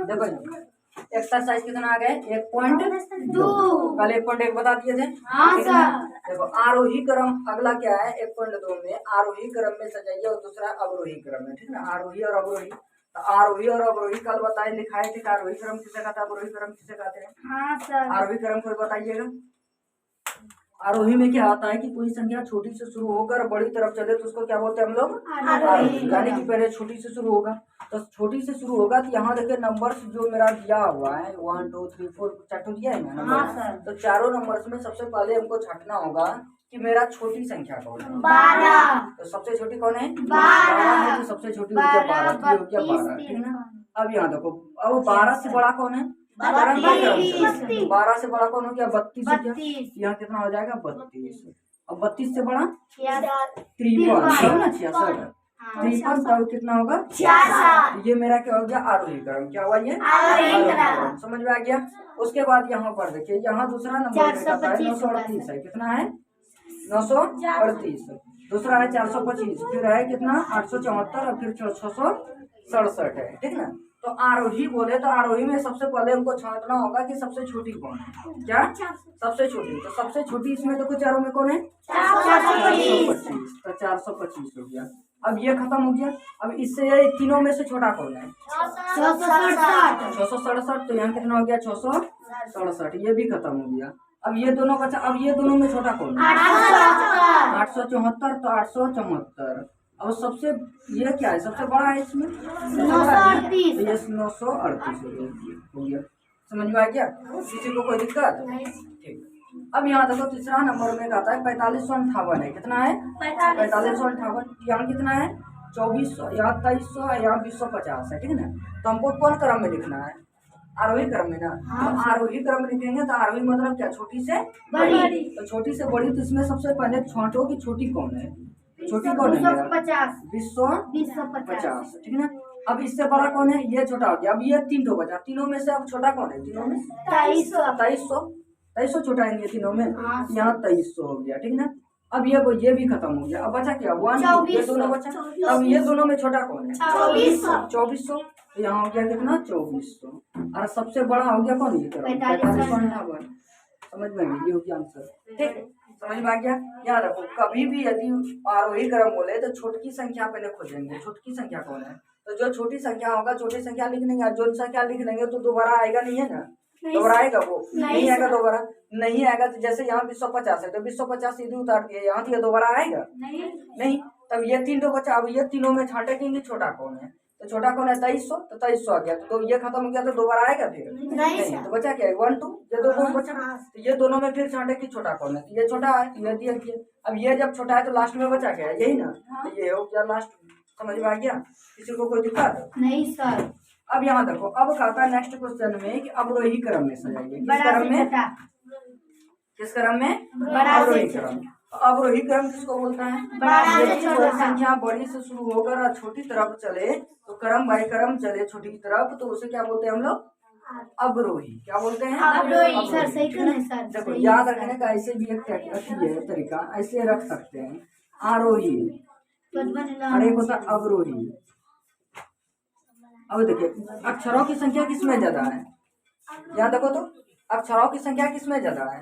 देखो एक्सरसाइज कितना आ गए 1.2 कल 1.1 बता दिए थे। हाँ सर। देखो आरोही क्रम अगला क्या है 1.2 में आरोही क्रम में सजाइए और दूसरा अवरोही क्रम में, ठीक है ना। आरोही और अवरोही, तो आरोही और अवरोही कल बताए लिखाए थे। आरोही क्रम किसे कहते हैं, अवरोही क्रम किसे कहते हैं। हाँ सर। आरोही क्रम कोई बताइएगा। आरोही में क्या होता है कि कोई संख्या छोटी से शुरू होकर बड़ी तरफ चले तो उसको क्या बोलते हैं हम लोग, आरोही। यानी कि पहले छोटी से शुरू होगा, तो छोटी से शुरू होगा। तो यहाँ देखिए नंबर्स जो मेरा दिया हुआ है 1 2 3 4 चार दिया है ना नंबर। तो चारों नंबर्स में सबसे पहले हमको छांटना होगा कि मेरा छोटी संख्या कौन है। 12। तो सबसे छोटी कौन है, 12 है। तो सबसे छोटी हो गया 12, हो गया 12, ठीक है ना। अब यहाँ देखो, अब 12 से बड़ा कौन है, 12 से बड़ा कौन हो गया 32 हो गया। यहाँ कितना हो जाएगा 32। अब 32 से बड़ा 53 ना 66, 53 तब कितना होगा 66। ये मेरा क्या हो गया आरोही क्रम, क्या हुआ ये आरोही क्रम, समझ में आ गया। उसके बाद यहाँ पर देखिए, यहाँ दूसरा नंबर 938 है। कितना है 938, दूसरा है 425, फिर है कितना 874 और फिर 667 है, ठीक ना। तो आरोही बोले तो आरोही में सबसे पहले हमको छांटना होगा कि सबसे छोटी कौन है, क्या सबसे छोटी। तो सबसे छोटी इसमें देखो चारों में कौन है 425, तो 425 हो गया। अब ये खत्म हो गया। अब इससे ये तीनों में से छोटा कौन है 667, तो यहाँ कितना हो गया 667, ये भी खत्म हो गया। अब ये दोनों बचा, अब ये दोनों में छोटा कौन है 874, तो 874। अब सबसे ये क्या है सबसे बड़ा है इसमें 938, ये 938 हो गया। समझ में आ गया, किसी को कोई दिक्कत, ठीक। अब यहाँ देखो तीसरा नंबर में आता है 4558 है। कितना है 4558, यहाँ कितना है 2400, यहाँ 2300, यहाँ 2050 है, ठीक है ना। तो हमको कौन क्रम में लिखना है, आरोही क्रम में ना। तो आरोही क्रम में लिखेंगे तो आरोही मतलब क्या, छोटी से बड़ी। तो छोटी से बड़ी, तो इसमें सबसे पहले छांटो कि छोटी कौन है, छोटी कौन है 250, ठीक है ना। अब इससे बड़ा कौन है, ये छोटा हो गया। अब ये 3 तो बचा, तीनों में से अब छोटा कौन है, तीनों में 2300 छोटा है ये तीनों में, यहाँ 2300 हो गया, ठीक है ना। अब ये भी खत्म हो गया। अब बचा क्या 1, ये दोनों बचा। अब ये दोनों में छोटा कौन है 2400, तो यहाँ हो गया कितना 2400, और सबसे बड़ा हो गया कौन ये 4558। समझ में ये हो गया आंसर, ठीक। समझ में आ गया। याद रखो कभी भी यदि आरोही क्रम बोले तो छोटी संख्या पहले खोजेंगे, छोटी संख्या कौन है। तो जो छोटी संख्या होगा छोटी संख्या लिख लेंगे, जो संख्या लिख लेंगे तो दोबारा आएगा नहीं है ना, दोबारा आएगा वो नहीं आएगा, दोबारा नहीं आएगा। तो जैसे यहाँ 250 है तो 250 सीधे उतार दिए, यहाँ तो ये दोबारा आएगा नहीं। तब ये 3 तो बचा। अब ये तीनों में छांटेंगे छोटा कौन है, तो छोटा कौन है 2300, तो 2300 आ गया। तो ये खत्म हो गया तो दोबारा आएगा फिर नहीं। तो बचा क्या 1 2, ये दोनों बचा। तो ये दोनों में फिर छांटे कि छोटा कौन है, तो ये छोटा है, ये दिया किया। अब ये जब छोटा है तो लास्ट में बचा क्या है यही ना, तो ये हो गया लास्ट। समझ में आ गया, किसी को कोई दिक्कत नहीं सर। अब यहाँ देखो, अब कहता है नेक्स्ट क्वेश्चन में कि अवरोही क्रम में सजाइए। किस क्रम में, किस क्रम में अवरोही क्रम। अवरोही क्रम किसको बोलता है, कोई संख्या बड़ी से शुरू होकर और छोटी तरफ चले तो क्रम बाई क्रम चले छोटी की तरफ, तो उसे क्या बोलते हैं हम लोग अवरोही। क्या बोलते हैं अवरोही। सर सही करें सर। देखो याद रखने का ऐसे भी एक तरीका ऐसे रख सकते हैं, आरोही और एक होता अवरोही। अब देखिए अक्षरों की संख्या किसमें ज्यादा है, यहाँ देखो तो अक्षरों की संख्या किसमें ज्यादा है,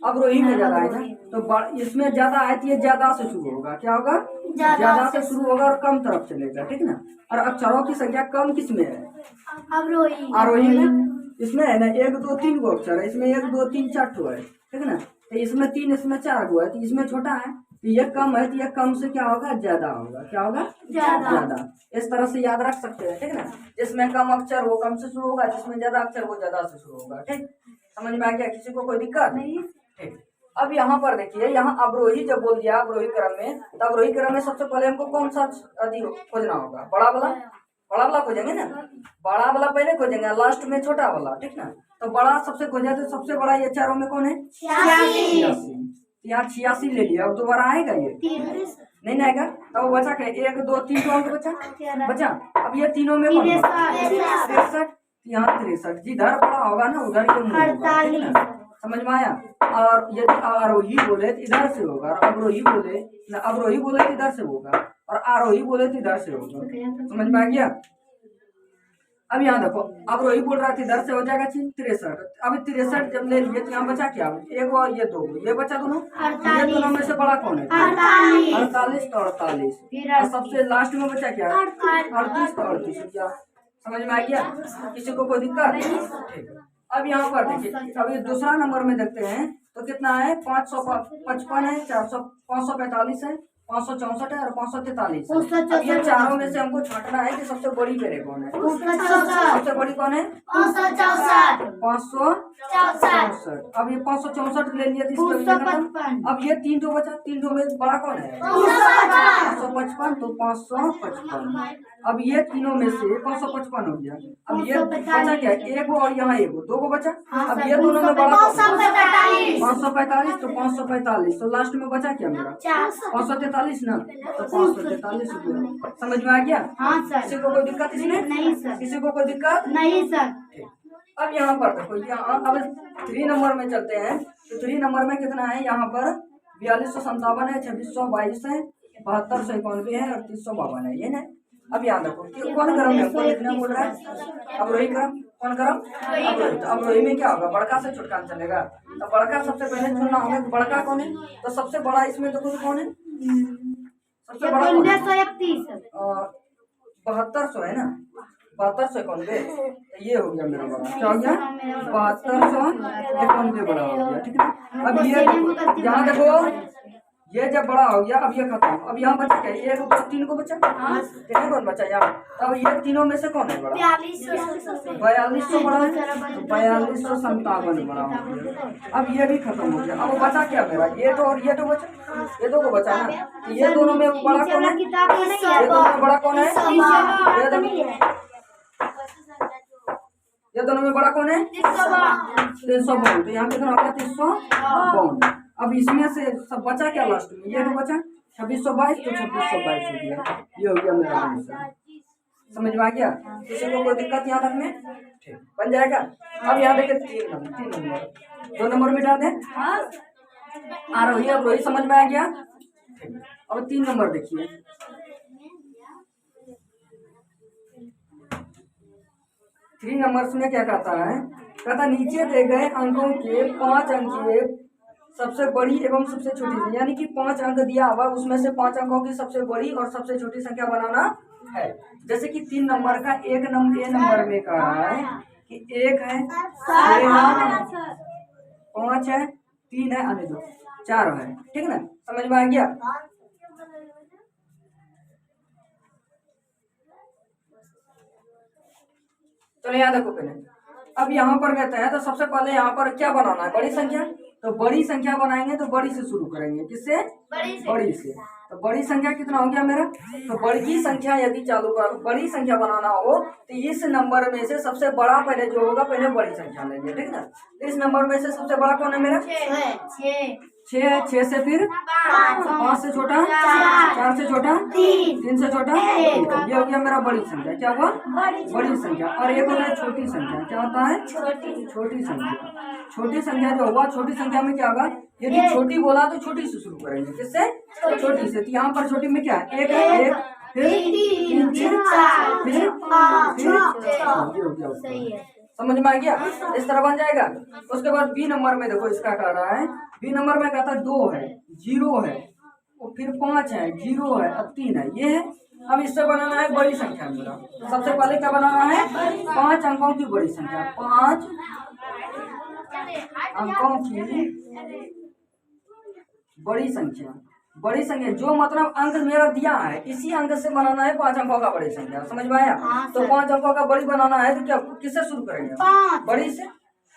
अवरोही में ज्यादा है ना। तो इसमें ज्यादा है तो ये ज्यादा से शुरू होगा, क्या होगा ज्यादा से शुरू होगा और कम तरफ चलेगा, ठीक ना। और अक्षरों की संख्या कम किसमें है आरोही में, इसमें है ना 1 2 3 गो अक्षर है, इसमें 1 2 3 4 ठो है, ठीक ना। तो इसमें 3 इसमें 4 गो है, तो इसमें छोटा है, तो ये कम है, तो ये कम से क्या होगा ज्यादा होगा, क्या होगा ज्यादा। इस तरह से याद रख सकते हैं, ठीक ना। जिसमें कम अक्षर वो कम से शुरू होगा, जिसमें ज्यादा अक्षर वो ज्यादा से शुरू होगा, ठीक। समझ में आ गया, किसी को कोई दिक्कत नहीं, ठीक। अब यहाँ पर देखिए, यहाँ अवरोही जब बोल दिया अवरोही क्रम में, तो अवरोही क्रम में सबसे पहले हमको कौन सा खोजना होगा, बड़ा वाला खोजेंगे ना, बड़ा वाला पहले खोजेंगे, लास्ट में छोटा वाला, ठीक ना। तो बड़ा सबसे खोजा, तो सबसे बड़ा ये चारों में कौन है 86, यहाँ 86 ले लिया। अब दोबारा आएगा ये नहीं आएगा, तब तो बचा क्या 1 2 3 तो अंक बचा। अब ये तीनों में 63, यहाँ 63, जिधर बड़ा होगा ना उधर के समझ में आया। और यदि आरोही बोले तो इधर से होगा, और अवरोही बोले तो इधर से होगा, और आरोही बोले तो इधर से होगा। समझ में आ गया। अब यहाँ देखो, अब रोही बोल रहा था इधर से हो जाएगा 63। अब 63 जब ले लिए तो यहाँ बचा क्या, एक और ये दो, ये बचा दोनों। ये दोनों में से बड़ा कौन है? 48 तो 48। और सबसे लास्ट में बचा क्या? 38 तो 38। क्या समझ में आ गया? किसी को कोई दिक्कत? ठीक। अब यहाँ पर देखिए, अब ये दूसरा नंबर में देखते हैं तो कितना है? 555 है, 545 है, 564 है और 543। अब ये चारों में से हमको छांटना है कि सबसे बड़ी पेरे कौन है। सबसे बड़ी कौन है? 564। अब ये 564 ले लिया तो अब ये 3 जो बचा, 3 जो में बड़ा कौन है? 555 तो 555। अब ये तीनों में से 555 हो गया। अब ये बचा क्या? एक और यहाँ एक, 2 को बचा। अब ये दोनों में बड़ा 545 तो 545। तो लास्ट में बचा क्या मेरा? 543 ना, तो 543 हो गया। समझ में आ गया? हाँ सर। किसी को कोई दिक्कत इसमें? नहीं सर। किसी को कोई दिक्कत? नहीं सर। अब यहाँ पर देखो, यहाँ अब 3 नंबर में चलते हैं तो 3 नंबर में कितना है? यहाँ पर 4257 है, 2622 है, 7291 है और 3052 है, ये ना। अब यहाँ देखो कि कौन गरम है, कौन लिखना बोल रहा है? अब रोही गरम, कौन गरम? अब रोही में क्या होगा? बड़का से छोटका में चलेगा। तो बड़का सबसे पहले चुनना होगा कि बड़का कौन है। तो सबसे बड़ा इसमें देखो कौन है? सबसे बड़ा 7200 है ना, 7291। तो ये हो गया मेरा बड़ा, क्या हो गया? 7291 बड़ा हो गया। ठीक है। अब ये यहाँ देखो, ये जब बड़ा हो गया, अब ये खत्म। अब यहाँ बचा क्या? 1 2 3 को बचा, कितने कौन बचा यहाँ? अब ये तीनों में से कौन है बड़ा? 4200 बड़ा है, तो 4257 बड़ा हो गया। अब ये भी खत्म हो गया। अब बचा क्या मेरा? ये तो और ये तो बचा, ये 2 को बचा ना। तो ये दोनों में बड़ा कौन है? ये दोनों में बड़ा कौन है? ये दोनों में बड़ा कौन है? 352। तो यहाँ कितना हो गया? 352। अब इसमें से सब बचा क्या लास्ट में? ये तो बचा 2622 तो 2622 हो गया। ये हो गया मेरा आंसर। समझ में आ गया? किसी को कोई दिक्कत यहाँ तक में? ठीक, बन जाएगा। अब यहाँ देखिए 3 नंबर, 2 नंबर मिटा दें। आ रही है, अब रोही समझ में आ गया? ठीक। अब 3 नंबर देखिए, 3 नंबर में क्या कहता है? कहता नीचे दिए गए अंकों के 5 अंकीय सबसे बड़ी एवं सबसे छोटी, यानी कि 5 अंक दिया हुआ, उसमें से 5 अंकों की सबसे बड़ी और सबसे छोटी संख्या बनाना है। जैसे कि 3 नंबर का ए नंबर में कह रहा है कि 1 है, 6 है, 5 है, 3 है, अन्य 2 4 है। ठीक है ना? समझ में आ गया? चलो यहाँ देखो पहले। अब यहाँ पर कहते हैं तो सबसे पहले यहाँ पर क्या बनाना है? बड़ी संख्या। तो बड़ी संख्या बनाएंगे तो बड़ी से शुरू करेंगे। किससे? बड़ी से। तो बड़ी संख्या कितना हो गया मेरा? तो बड़ी की संख्या यदि चालू कर बड़ी संख्या बनाना हो तो इस नंबर में से सबसे बड़ा पहले जो होगा, पहले बड़ी संख्या लेंगे। ठीक है ना? इस नंबर में से सबसे बड़ा कौन है मेरा? 6 है। 6 से फिर 5 से छोटा, 4 से छोटा, 3 से छोटा, ये हो गया मेरा बड़ी संख्या। क्या हुआ? बड़ी संख्या। और एक होता है छोटी संख्या। क्या होता है? छोटी संख्या। छोटी संख्या जो होगा, छोटी संख्या में क्या होगा? यदि छोटी बोला तो छोटी से शुरू करेंगे। किससे? छोटी से। तो यहाँ पर छोटी में क्या है? 1 है, 1 फिर 3 फिर 5। समझ में आ गया? इस तरह बन जाएगा। उसके बाद बी नंबर में देखो, इसका कह रहा है, बी नंबर में कहता है 2 है, 0 है, और फिर 5 है, 0 है, अब 3 है, ये है। अब इससे बनाना है बड़ी संख्या मेरा। सबसे पहले क्या बनाना है? 5 अंकों की बड़ी संख्या। 5 अंकों की बड़ी संख्या। बड़ी संख्या जो मतलब अंक मेरा दिया है, इसी अंक से बनाना है 5 अंकों का बड़ी संख्या। समझ में आया? तो 5 अंकों का बड़ी बनाना है तो क्या किससे शुरू करेंगे? बड़ी से।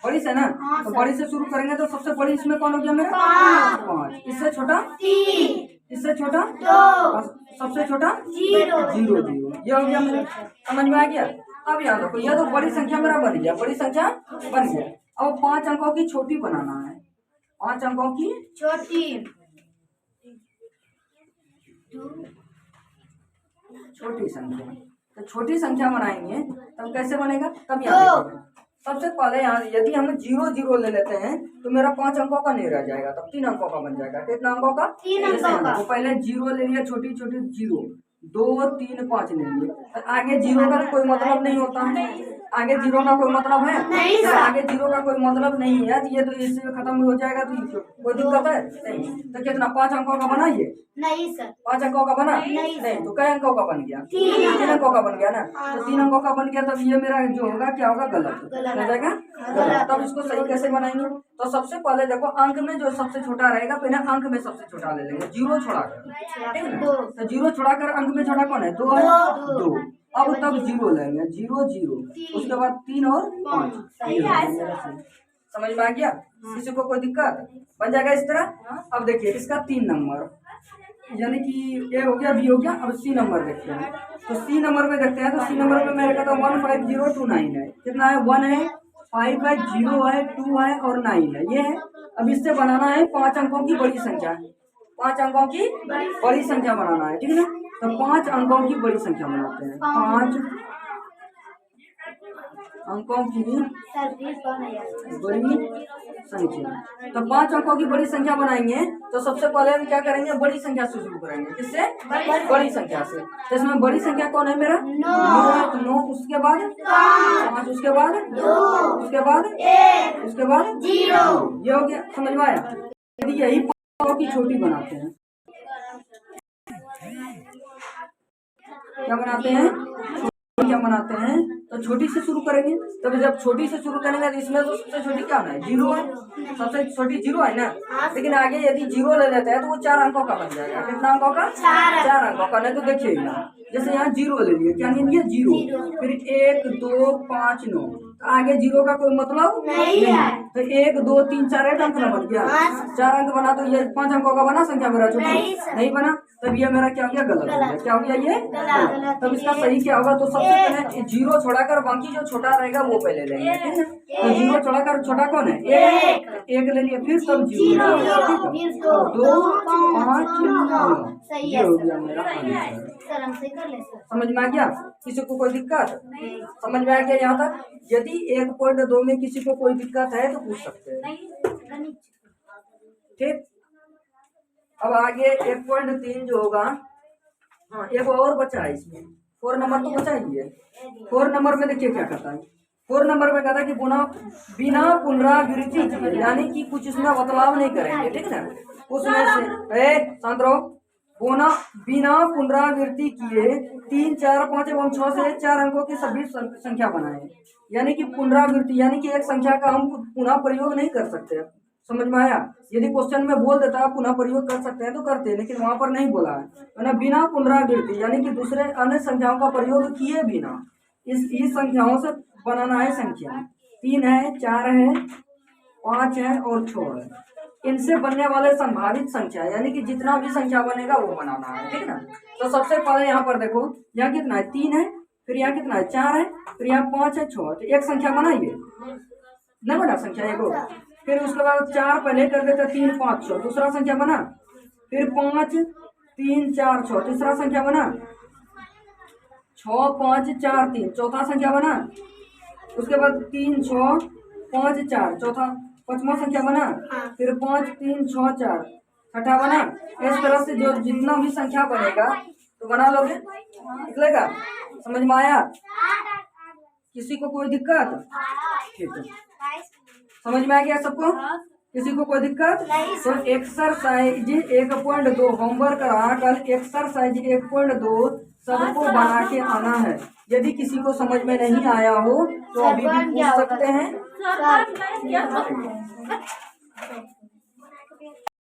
बड़ी से ना, तो बड़ी से शुरू करेंगे। तो सबसे बड़ी इसमें कौन हो गया मेरा? 5। इससे छोटा 3, इससे छोटा 2, सबसे छोटा 0। ये हो गया मेरा। समझ में आ गया? अब याद रखो, यह तो बड़ी संख्या मेरा बन गया, बड़ी संख्या बन गया। अब 5 अंकों की छोटी बनाना है। 5 अंकों की छोटी संख्या। तो छोटी संख्या बनाएंगे तब कैसे बनेगा? तब यहाँ देखिए, सबसे पहले यहाँ यदि हम 0 0 ले लेते हैं तो मेरा 5 अंकों का नहीं रह जाएगा, तब 3 अंकों का बन जाएगा। कितना अंकों का? 3 अंकों का। तो पहले 0 ले लिया, छोटी छोटी 0, 2 3 5 ले लिए। आगे 0 का कोई मतलब नहीं होता है, आगे जीरो का कोई मतलब है? नहीं तो सर। आगे जीरो का कोई मतलब नहीं है तो ये तो इससे खत्म हो जाएगा, तो कोई दिक्कत है नहीं। तो कितना 5 अंकों का बना ये? नहीं सर। 5 अंकों का बना नहीं सर। तो कई अंकों का बन गया? 3 अंकों का बन गया ना। तो 3 अंकों का बन गया, तब ये मेरा जो होगा क्या होगा? गलत गलत। हो जाएगा गलत। तब इसको सही कैसे बनाएंगे? तो सबसे पहले देखो अंक में जो सबसे छोटा रहेगा पहले अंक में सबसे छोटा ले लेंगे, जीरो छोड़ाकर, ठीक है ना? तो जीरो छोड़ाकर अंक में छोटा कौन है? 2 है, 2। अब तब जीरो लेंगे, 0 0, उसके बाद 3 और 5। समझ में आ गया? किसी को कोई दिक्कत? बन जाएगा इस तरह। अब देखिए इसका 3 नंबर, यानी कि ए हो गया, बी हो गया। अब सी नंबर देखते हैं। तो सी नंबर में देखते हैं, तो सी नंबर में मेरे का तो 15029 है। कितना है? 1 है, 5 है, 0 है, 2 है और 9 है, ये है। अब इससे बनाना है 5 अंकों की बड़ी संख्या, 5 अंकों की बड़ी संख्या बनाना है, ठीक है ना? तो 5 अंकों की बड़ी संख्या बनाते हैं, 5 अंकों की बड़ी संख्या। तो 5 अंकों की बड़ी संख्या बनाएंगे तो सबसे पहले हम क्या करेंगे? बड़ी संख्या से शुरू करेंगे। किससे? बड़ी संख्या से। तो इसमें बड़ी संख्या कौन है मेरा? 9 है, तो 9, उसके बाद 5, उसके बाद 2, उसके बाद 1, उसके बाद 0। ये हो गया, समझ में आया? यदि यही 5 अंकों की छोटी बनाते हैं, क्या बनाते हैं? क्या बनाते हैं? तो छोटी से शुरू करेंगे। तो जब छोटी से शुरू करेंगे तो इसमें तो सबसे छोटी क्या है? 0 है, सबसे छोटी 0 है ना। लेकिन आगे यदि 0 ले लेते हैं तो वो 4 अंकों का बन जाएगा। कितना अंकों का? 4 अंकों का। नहीं तो देखिए यहाँ, जैसे यहाँ 0 ले लिए, क्या नहीं लिया? 0, फिर 1 2 5 9, तो आगे 0 का कोई मतलब नहीं है। तो 1 2 3 4 8 अंक बन गया, 4 अंक बना। तो ये 5 अंकों का बना संख्या मेरा? छोटी नहीं बना। तब ये मेरा क्या हो गया? गलत हो गया। क्या हो गया? ये गलत। तब इसका सही क्या होगा? तो सबसे पहले 0 छोड़ाकर बाकी जो छोटा रहेगा वो पहले लेंगे, ठीक है? तो 0 छोड़ाकर छोटा कौन है? 1 ले लिया, फिर तब 0, फिर 2 5 9, ये हो गया मेरा आंसर। समझ में आ गया? किसी को कोई दिक्कत? समझ में आ गया यहाँ तक? यदि 1.2 में किसी को कोई दिक्कत है तो पूछ सकते हैं, ठीक? अब आगे 1.3 जो होगा, हाँ एक और बचा है इसमें, 4 नंबर तो बचा ही है। 4 नंबर में देखिए क्या कहता है। 4 नंबर में कहता है कि बिना पुनरावृत्ति किए, यानी कि कुछ इसमें बदलाव नहीं करेंगे, ठीक है ना? उसमें से शांत रहो। बिना पुनरावृत्ति किए 3 4 5 एवं 6 से 4 अंकों की सभी संख्या बनाए। यानी कि पुनरावृत्ति, यानी कि एक संख्या का हम पुनः प्रयोग नहीं कर सकते। समझ में आया? यदि क्वेश्चन में बोल देता है पुनः प्रयोग कर सकते हैं तो करते हैं, लेकिन वहां पर नहीं बोला है ना। बिना पुनरावृत्ति यानी कि दूसरे अन्य संख्याओं का प्रयोग किए बिना इस संख्याओं से बनाना है संख्या। 3 है, 4 है, 5 है और 6 है। इनसे बनने वाले संभावित संख्या, यानी कि जितना भी संख्या बनेगा वो बनाना है, ठीक है ना? तो सबसे पहले यहाँ पर देखो, यहाँ कितना है? 3 है, फिर यहाँ कितना है? 4 है, फिर यहाँ 5 है, 6 है। तो एक संख्या बनाइए, नहीं बना संख्या एक। फिर उसके बाद 4 पहले कर देते, 3 5 6, दूसरा संख्या बना। फिर 5 3 4 6, तीसरा संख्या बना। 6 5 4 3, चौथा संख्या बना। उसके बाद 3 6 5 4, चौथा 5वां संख्या बना। फिर 5 3 6 4, छठा बना। इस तरह से जो जितना भी संख्या बनेगा तो बना लोगे, निकलेगा। समझ में आया? किसी को कोई दिक्कत? ठीक है, समझ में आ गया सबको? किसी को कोई दिक्कत? तो एक्सरसाइज 1.2 होमवर्क रहा कल, एक्सरसाइज 1.2 सबको बना के आना है। यदि किसी को समझ में नहीं आया हो तो अभी भी पूछ सकते हैं।